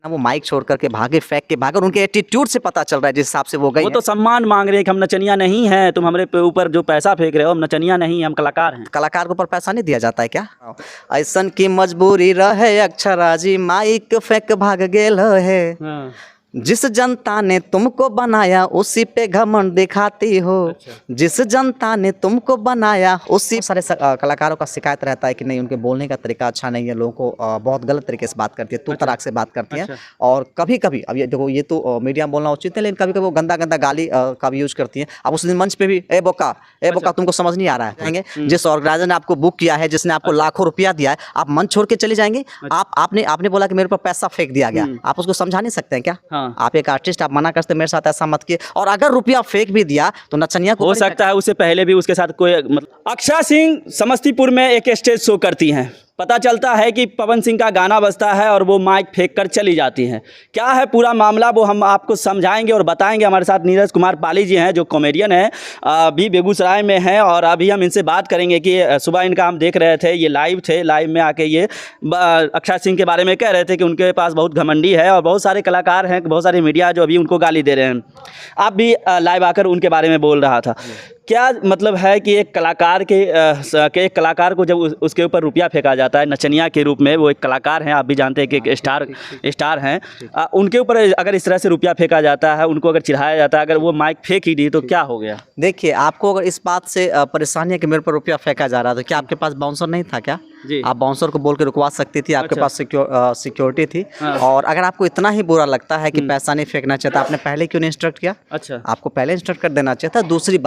ना वो माइक छोड़ करके भागे, फेंक के भागे, और उनके एटीट्यूड से पता चल रहा है जिस हिसाब से वो गई वो तो सम्मान मांग रहे हैं कि हम नचनिया नहीं हैं, तुम हमारे ऊपर जो पैसा फेंक रहे हो, हम नचनिया नहीं हैं, हम कलाकार हैं। कलाकार के ऊपर पैसा नहीं दिया जाता है क्या? ऐसन की मजबूरी रहे अक्षरा जी, माइक फेंक भाग गेल है। हाँ। जिस जनता ने तुमको बनाया उसी पे घमंड दिखाती हो। जिस जनता ने तुमको बनाया उसी सारे कलाकारों का शिकायत रहता है कि नहीं, उनके बोलने का तरीका अच्छा नहीं है, लोगों को बहुत गलत तरीके से बात करती है, तू तराक से बात करती है। और कभी कभी, अब ये देखो, ये तो मीडिया में बोलना उचित है, लेकिन कभी कभी वो गंदा गंदा गाली का भी यूज करती है। अब उस दिन मंच पे भी ए बोका तुमको समझ नहीं आ रहा है कहेंगे। जिस ऑर्गेनाइजर ने आपको बुक किया है, जिसने आपको लाखों रुपया दिया है, आप मंच छोड़ के चले जाएंगे? आपने बोला कि मेरे ऊपर पैसा फेंक दिया गया, आप उसको समझा नहीं सकते हैं क्या? आप एक आर्टिस्ट, आप मना करते मेरे साथ ऐसा मत किए। और अगर रुपया फेंक भी दिया तो नचनिया को हो सकता है उससे पहले भी उसके साथ कोई मतलब। अक्षरा सिंह समस्तीपुर में एक स्टेज शो करती हैं, पता चलता है कि पवन सिंह का गाना बजता है और वो माइक फेंक कर चली जाती हैं। क्या है पूरा मामला, वो हम आपको समझाएंगे और बताएंगे। हमारे साथ नीरज कुमार पाली जी हैं, जो कॉमेडियन हैं, अभी बेगूसराय में हैं, और अभी हम इनसे बात करेंगे कि सुबह इनका हम देख रहे थे, ये लाइव थे, लाइव में आके ये अक्षरा सिंह के बारे में कह रहे थे कि उनके पास बहुत घमंडी है, और बहुत सारे कलाकार हैं, बहुत सारे मीडिया जो अभी उनको गाली दे रहे हैं। आप भी लाइव आकर उनके बारे में बोल रहा था। क्या मतलब है कि एक कलाकार को जब उसके ऊपर रुपया फेंका जाता है नचनिया के रूप में, वो एक कलाकार हैं, आप भी जानते हैं कि एक स्टार हैं, उनके ऊपर अगर इस तरह से रुपया फेंका जाता है, उनको अगर चिढ़ाया जाता है, अगर वो माइक फेंक ही दी तो क्या हो गया? देखिए, आपको अगर इस बात से परेशानी है कि मेरे पर रुपया फेंका जा रहा था, क्या आपके पास बाउंसर नहीं था क्या? आप बाउंसर को बोल के रुकवा सकती थी, आपके पास सिक्योरिटी थी। और अगर आपको इतना ही बुरा लगता है कि पैसा नहीं फेंकना चाहिए, आपने पहले क्यों नहीं इंस्ट्रक्ट किया? आपको पहले इंस्ट्रक्ट कर देना चाहिए था। दूसरी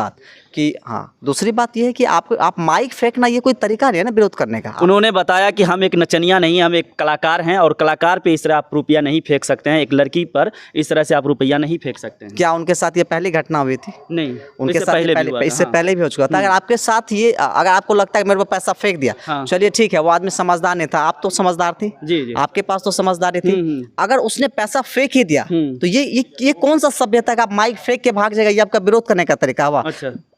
बात ये है कि आप माइक फेंकना ये कोई तरीका नहीं है ना विरोध करने का। उन्होंने बताया कि हम एक नचनिया नहीं, हम एक कलाकार हैं, और कलाकार पे इस तरह आप रुपया नहीं फेंक सकते हैं, एक लड़की पर इस तरह से आप रुपया नहीं फेंक सकते हैं। क्या उनके साथ ये पहली घटना हुई थी? नहीं, उनके साथ इससे पहले भी हो चुका था। अगर आपके साथ ये, अगर आपको लगता है कि मेरे पर पैसा फेंक दिया, चलिए ठीक है, वो आदमी समझदार नहीं था, आप तो समझदार थी, जी। आपके आपके पास तो समझदारी थी। अगर उसने पैसा फेंक ही दिया तो ये कौन सा सभ्यता है कि आप माइक फेंक के भाग जाएगा? ये आपका विरोध करने का तरीका हुआ।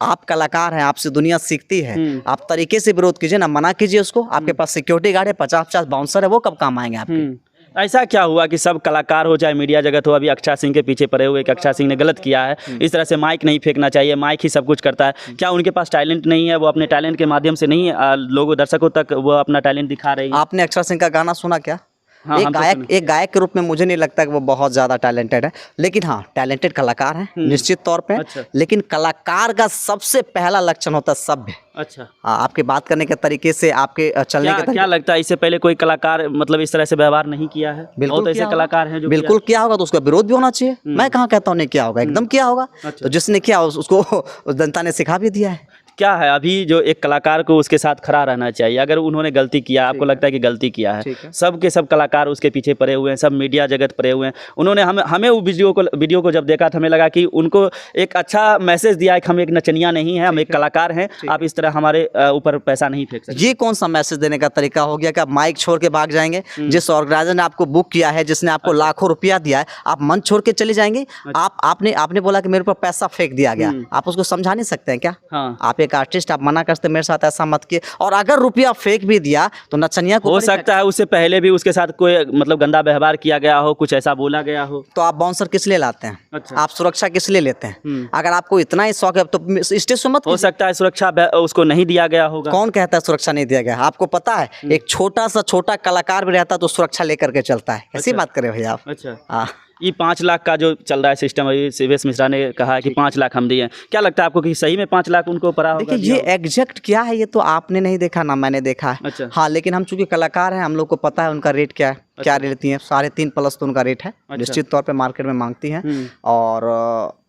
आप कलाकार हैं, आपसे दुनिया सीखती है, आप तरीके से विरोध कीजिए ना, मना कीजिए उसको। आपके पास सिक्योरिटी गार्ड है, 50-50 बाउंसर है, वो कब काम आएंगे आपके? ऐसा क्या हुआ कि सब कलाकार हो, चाहे मीडिया जगत हो, अभी अक्षरा सिंह के पीछे पड़े हुए कि अक्षरा सिंह ने गलत किया है, इस तरह से माइक नहीं फेंकना चाहिए, माइक ही सब कुछ करता है? क्या उनके पास टैलेंट नहीं है? वो अपने टैलेंट के माध्यम से नहीं लोगों दर्शकों तक वो अपना टैलेंट दिखा रही है? आपने अक्षरा सिंह का गाना सुना क्या? एक गायक के रूप में मुझे नहीं लगता कि वो बहुत ज़्यादा टैलेंटेड है, लेकिन हाँ, टैलेंटेड कलाकार हैं निश्चित तौर पे। लेकिन कलाकार का सबसे पहला लक्षण होता है सभ्य। आपके बात करने के तरीके से, आपके चलने के क्या लगता है इससे पहले कोई कलाकार मतलब इस तरह से व्यवहार नहीं किया है? बहुत ऐसे कलाकार हैं जो बिल्कुल किया होगा, तो उसका विरोध भी होना चाहिए। मैं कहाँ कहता हूँ नहीं किया होगा, एकदम किया होगा। तो जिसने किया उसको जनता ने सिखा भी दिया है। क्या है, अभी जो एक कलाकार को उसके साथ खड़ा रहना चाहिए। अगर उन्होंने गलती किया, आपको लगता है कि गलती किया है, सब के सब कलाकार उसके पीछे पड़े हुए हैं, सब मीडिया जगत पड़े हुए हैं। उन्होंने हमें वो वीडियो को जब देखा तो हमें लगा कि उनको एक अच्छा मैसेज दिया है कि हम एक नचनिया नहीं है, हम एक कलाकार हैं, आप इस तरह हमारे ऊपर पैसा नहीं फेंक सकते। ये कौन सा मैसेज देने का तरीका हो गया कि आप माइक छोड़ के भाग जाएंगे? जिस ऑर्गेनाइजर ने आपको बुक किया है, जिसने आपको लाखों रुपया दिया है, आप मंच छोड़ के चले जाएंगे? आपने बोला कि मेरे ऊपर पैसा फेंक दिया गया, आप उसको समझा नहीं सकते हैं क्या? आप एक आर्टिस्ट, आप मना करते मेरे साथ ऐसा मत किए। और अगर रुपया फेंक भी दिया तो नचनिया को हो सकता है उससे पहले भी उसके साथ कोई मतलब गंदा व्यवहार किया गया हो, कुछ ऐसा बोला गया हो। तो आप बाउंसर किस लिए लाते हैं? आप सुरक्षा किस लिए लेते हैं? अगर आपको इतना ही शौक है तो स्टेज से मत। हो सकता है सुरक्षा उसको नहीं दिया गया होगा। कौन कहता है सुरक्षा नहीं दिया गया? आपको पता है, एक छोटा कलाकार भी रहता तो सुरक्षा लेकर के चलता है। ऐसी बात करें भैया आप। अच्छा, ये 5 लाख का जो चल रहा है सिस्टम, अभी सीवेश मिश्रा ने कहा है कि 5 लाख हम दिए। क्या लगता है आपको कि सही में 5 लाख उनको पड़ा होगा? देखिए, ये एग्जैक्ट क्या है ये तो आपने नहीं देखा ना मैंने देखा है। हाँ, लेकिन हम चूंकि कलाकार हैं, हम लोग को पता है उनका रेट क्या है, क्या लेती हैं। 3.5+ तो उनका रेट है, निश्चित तौर पे मार्केट में मांगती हैं। और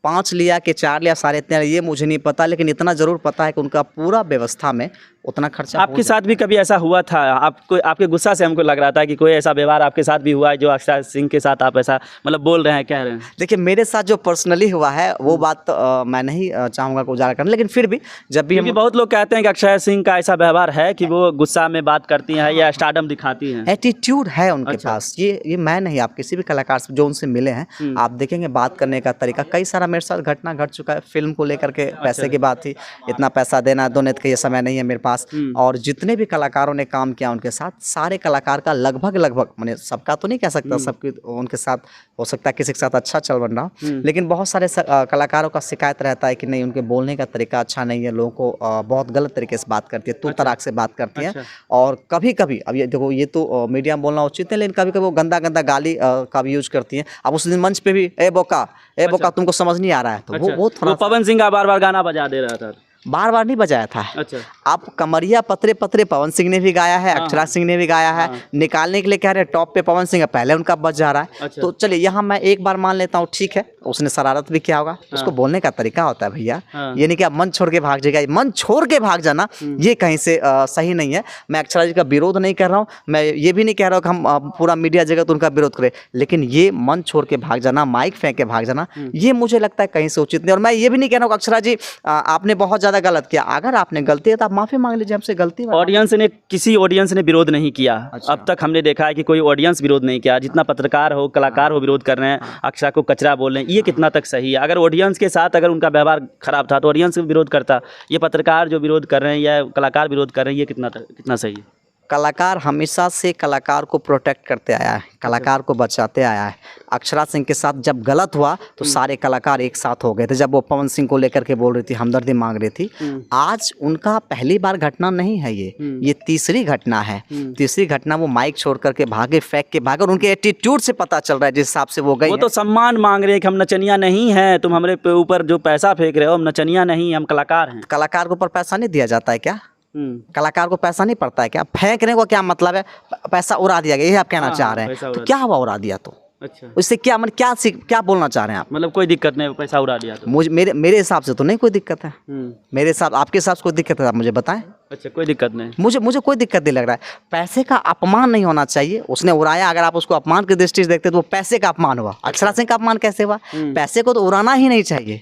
5 लिया कि 4 लिया, 3.5 ये मुझे नहीं पता, लेकिन इतना जरूर पता है कि उनका पूरा व्यवस्था में उतना खर्चा। आपके साथ भी कभी ऐसा हुआ था? आपके गुस्सा से हमको लग रहा था कि कोई ऐसा व्यवहार आपके साथ भी हुआ है जो अक्षरा सिंह के साथ आप ऐसा मतलब बोल रहे हैं, कह रहे हैं? देखिए, मेरे साथ जो पर्सनली हुआ है वो बात मैं नहीं चाहूँगा को उजागर करना, लेकिन फिर भी जब भी हम बहुत लोग कहते हैं कि अक्षरा सिंह का ऐसा व्यवहार है कि वो गुस्सा में बात करती हैं या स्टारडम दिखाती हैं, एटीट्यूड है उनके पास। ये मैं नहीं, आप किसी भी कलाकार से जो उनसे मिले हैं, आप देखेंगे बात करने का तरीका। कई सारा मेरे साथ घटना घट चुका है, फिल्म को लेकर के पैसे की बात थी, इतना पैसा देना डोनेट का ये समय नहीं है मेरे पास। और जितने भी कलाकारों ने काम किया उनके साथ, सारे कलाकार का लगभग मैंने सबका तो नहीं कह सकता, सबके उनके साथ हो सकता है किसी के साथ अच्छा चल बन रहा, लेकिन बहुत सारे कलाकारों का शिकायत रहता है कि नहीं उनके बोलने का तरीका अच्छा नहीं है, लोगों को बहुत गलत तरीके से बात करती है, तू तराक से बात करती है। और कभी कभी, अब ये देखो ये तो मीडिया में बोलना उचित है, लेकिन कभी कभी वो गंदा गाली का भी यूज करती हैं। अब उस दिन मंच पे भी ए बोका तुमको समझ नहीं आ रहा है, तो वो थोड़ा पवन सिंह का बार बार गाना बजा दे रहा था, बार बार नहीं बजाया था। अच्छा। आप कमरिया पतरे पतरे पवन सिंह ने भी गाया है, अक्षरा सिंह ने भी गाया है, निकालने के लिए कह रहे हैं टॉप पे पवन सिंह है, पहले उनका बज जा रहा है। अच्छा। तो चलिए यहाँ मैं एक बार मान लेता हूँ, ठीक है उसने शरारत भी किया होगा, उसको बोलने का तरीका होता है भैया, ये नहीं कि आप मन छोड़ के भाग जाएगा, मन छोड़ के भाग जाना ये कहीं से सही नहीं है। मैं अक्षरा जी का विरोध नहीं कर रहा हूँ, मैं ये भी नहीं कह रहा हूँ कि हम पूरा मीडिया जगत उनका विरोध करें, लेकिन ये मन छोड़ के भाग जाना, माइक फेंक के भाग जाना, ये मुझे लगता है कहीं से उचित नहीं। और मैं ये भी नहीं कह रहा हूँ अक्षरा जी आपने बहुत ज़्यादा गलत किया, अगर आपने गलती है तो आप माफ़ी मांग लीजिए हमसे, गलती ऑडियंस ने, किसी ऑडियंस ने विरोध नहीं किया। अच्छा। अब तक हमने देखा है कि कोई ऑडियंस विरोध नहीं किया, जितना पत्रकार हो कलाकार हो विरोध कर रहे हैं, अक्षरा को कचरा बोल रहे हैं, ये कितना तक सही है? अगर ऑडियंस के साथ अगर उनका व्यवहार खराब था तो ऑडियंस विरोध करता, ये पत्रकार जो विरोध कर रहे हैं या कलाकार विरोध कर रहे हैं, ये कितना सही है? कलाकार हमेशा से कलाकार को प्रोटेक्ट करते आया है, कलाकार को बचाते आया है। अक्षरा सिंह के साथ जब गलत हुआ तो सारे कलाकार एक साथ हो गए थे, जब वो पवन सिंह को लेकर के बोल रही थी, हमदर्दी मांग रही थी। आज उनका पहली बार घटना नहीं है, ये तीसरी घटना है। तीसरी घटना वो माइक छोड़ करके भागे, फेंक के भागे, और उनके एटीट्यूड से पता चल रहा है जिस हिसाब से वो गई। वो तो सम्मान मांग रहे हैं कि हम नचनिया नहीं हैं, तुम हमारे ऊपर जो पैसा फेंक रहे हो, हम नचनिया नहीं, हम कलाकार हैं। कलाकार के ऊपर पैसा नहीं दिया जाता है क्या? कलाकार को पैसा नहीं पड़ता है क्या? फेंकने को क्या मतलब है? पैसा उड़ा दिया गया, ये आप कहना चाह रहे हैं? तो क्या हुआ उड़ा दिया तो? अच्छा। उससे क्या मतलब क्या बोलना चाह रहे हैं आप? मतलब कोई दिक्कत नहीं, पैसा उड़ा दिया तो? मेरे हिसाब से तो नहीं कोई दिक्कत है। मेरे हिसाब, आपके हिसाब से कोई दिक्कत है आप मुझे बताएं। अच्छा, कोई दिक्कत नहीं। मुझे कोई दिक्कत नहीं लग रहा है। पैसे का अपमान नहीं होना चाहिए, उसने उड़ाया, अगर आप उसको अपमान की दृष्टि से देखते तो वो पैसे का अपमान हुआ। अक्षरा सिंह का अपमान कैसे हुआ? पैसे को तो उड़ाना ही नहीं चाहिए।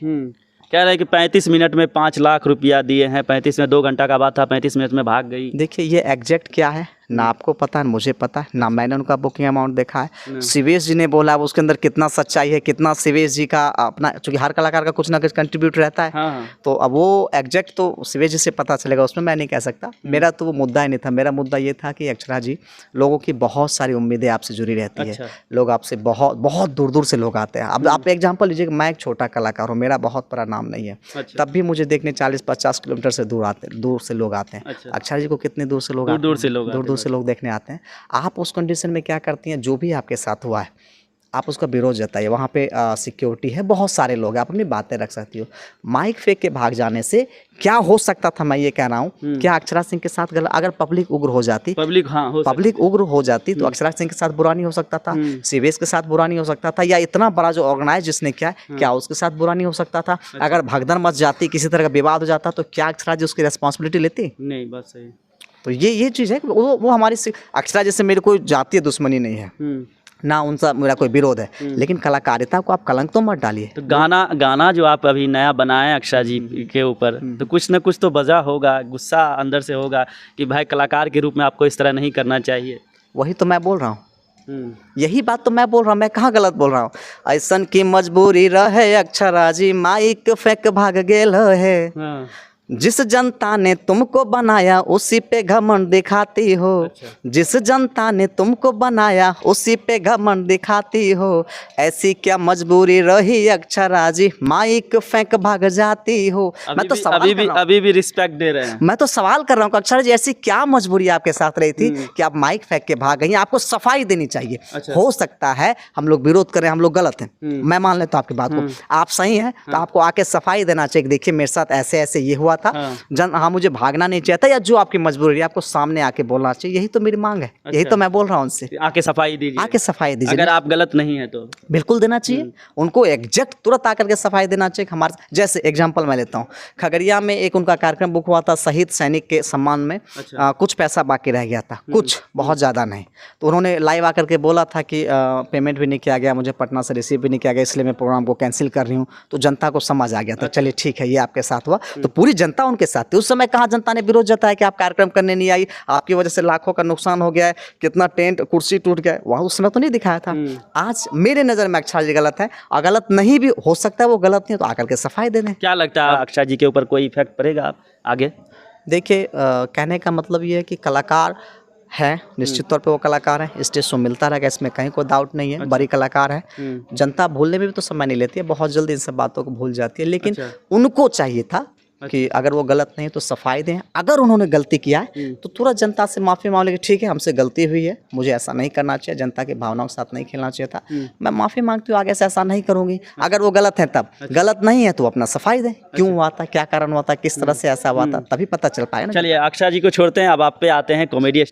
कह रहे हैं कि 35 मिनट में 5 लाख रुपया दिए हैं, 35 में 2 घंटा का बात था, 35 मिनट में भाग गई। देखिए ये एग्जैक्ट क्या है ना आपको पता है, मुझे पता है ना, मैंने उनका बुकिंग अमाउंट देखा है। शिवेश जी ने बोला, उसके अंदर कितना सच्चाई है, कितना शिवेश जी का अपना, चूंकि हर कलाकार का कुछ ना कुछ कंट्रीब्यूट रहता है। हाँ। तो अब वो एग्जैक्ट तो शिवेश जी से पता चलेगा, उसमें मैं नहीं कह सकता। मेरा तो वो मुद्दा ही नहीं था, मेरा मुद्दा ये था कि अक्षरा जी, लोगों की बहुत सारी उम्मीदें आपसे जुड़ी रहती है, लोग आपसे बहुत बहुत दूर दूर से लोग आते हैं। अब आप एग्जाम्पल लीजिए, मैं एक छोटा कलाकार हूँ, मेरा बहुत बड़ा नाम नहीं है, तब भी मुझे देखने 40-50 किलोमीटर से दूर से लोग आते हैं। अक्षरा जी को कितने दूर से लोग, दूर से लोग देखने आते हैं। आप उस कंडीशन में क्या करती हैं? जो भी आपके साथ हुआ है आप उसका विरोध जताइए, वहाँ पे सिक्योरिटी है, बहुत सारे लोग हैं, आप अपनी बातें रख सकती हो। माइक फेंक के भाग जाने से क्या हो सकता था, मैं ये कह रहा हूँ, क्या अक्षरा सिंह के साथ अगर पब्लिक उग्र हो जाती, पब्लिक उग्र हो जाती तो अक्षरा सिंह के साथ बुरा नहीं हो सकता था, शिवेश के साथ बुरा नहीं हो सकता था, या इतना बड़ा जो ऑर्गेनाइज जिसने किया क्या उसके साथ बुरा नहीं हो सकता था? अगर भगदड़ मच जाती, किसी तरह का विवाद हो जाता, तो क्या अक्षरा जी उसकी रिस्पॉन्सिबिलिटी लेती? नहीं, बात सही। तो ये चीज़ है, वो हमारी अक्षरा जैसे मेरी कोई जातीय दुश्मनी नहीं है, ना उनसे मेरा कोई विरोध है, लेकिन कलाकारिता को आप कलंक तो मत डालिए। तो गाना जो आप अभी नया बनाए अक्षरा जी के ऊपर, तो कुछ ना कुछ तो वजह होगा, गुस्सा अंदर से होगा कि भाई कलाकार के रूप में आपको इस तरह नहीं करना चाहिए। वही तो मैं बोल रहा हूँ, यही बात तो मैं बोल रहा हूँ, मैं कहाँ गलत बोल रहा हूँ? ऐसन की मजबूरी रहे अक्षरा जी, माइक फेंक भाग गेल है। जिस जनता ने तुमको बनाया उसी पे घमंड दिखाती हो। जिस जनता ने तुमको बनाया उसी पे घमंड दिखाती हो। ऐसी क्या मजबूरी रही अक्षरा जी, माइक फेंक भाग जाती हो। मैं तो अभी भी रिस्पेक्ट दे रहे हैं। मैं तो सवाल कर रहा हूँ अक्षरा जी, ऐसी क्या मजबूरी आपके साथ रही थी कि आप माइक फेंक के भाग गई? आपको सफाई देनी चाहिए। हो सकता है हम लोग विरोध करें, हम लोग गलत हैं, मैं मान लेता हूँ आपकी बात को, आप सही हैं, तो आपको आके सफाई देना चाहिए। देखिए मेरे साथ ऐसे ऐसे ये हुआ था, हाँ मुझे भागना नहीं चाहिए था, या जो आपकी मजबूरी है आपको सामने आके बोलना चाहिए, यही तो मेरी मांग है। यही तो मैं बोल रहा हूँ उनसे, आके सफाई दीजिए, आके सफाई दीजिए। अगर आप गलत नहीं है तो बिल्कुल देना चाहिए उनको, एग्जैक्ट तुरंत आकर के सफाई देना चाहिए। हमारे जैसे एग्जांपल मैं लेता हूँ, खगड़िया में एक उनका कार्यक्रम बुक हुआ था, शहीद सैनिक के सम्मान में। कुछ पैसा बाकी रह गया था, कुछ बहुत ज़्यादा नहीं, तो उन्होंने लाइव आकर के बोला था कि पेमेंट भी नहीं किया गया, मुझे पटना से रिसीव भी नहीं किया गया, इसलिए मैं प्रोग्राम को कैंसिल कर रही हूँ। तो जनता को समझ आ गया था, चलिए ठीक है ये आपके साथ हुआ। तो पूरी जनता उनके साथ थी। उस समय कहाँ जनता ने विरोध जताया कि आप कार्यक्रम करने नहीं आई, आपकी वजह से लाखों का नुकसान हो गया है, कितना टेंट कुर्सी टूट गया है, वहाँ उस समय तो नहीं दिखाया था। आज मेरे नज़र में अक्षय जी गलत है, और गलत नहीं भी हो सकता है, वो गलत नहीं है तो आकर के सफाई दे दें। क्या लगता है अक्षय जी के ऊपर कोई इफेक्ट पड़ेगा आगे? देखिए कहने का मतलब ये है कि कलाकार है, निश्चित तौर पे वो कलाकार है, स्टेज शो मिलता रहेगा, इसमें कहीं कोई डाउट नहीं है। बड़ी कलाकार है, जनता भूलने में भी तो समय नहीं लेती है, बहुत जल्दी इन सब बातों को भूल जाती है। लेकिन उनको चाहिए था कि अगर वो गलत नहीं तो सफाई दें। अगर उन्होंने गलती किया है तो तुरंत जनता से माफ़ी मांग लें कि ठीक है हमसे गलती हुई है, मुझे ऐसा नहीं करना चाहिए, जनता की भावनाओं के साथ नहीं खेलना चाहिए था, मैं माफ़ी मांगती हूँ, आगे से ऐसा नहीं करूँगी। अगर वो गलत है तब, गलत नहीं है तो अपना सफाई दें, क्यों हुआ था, क्या कारण हुआ था, किस तरह से ऐसा हुआ था, तभी पता चल पाएगा ना। चलिए अक्षय जी को छोड़ते हैं, अब आप पे आते हैं कॉमेडी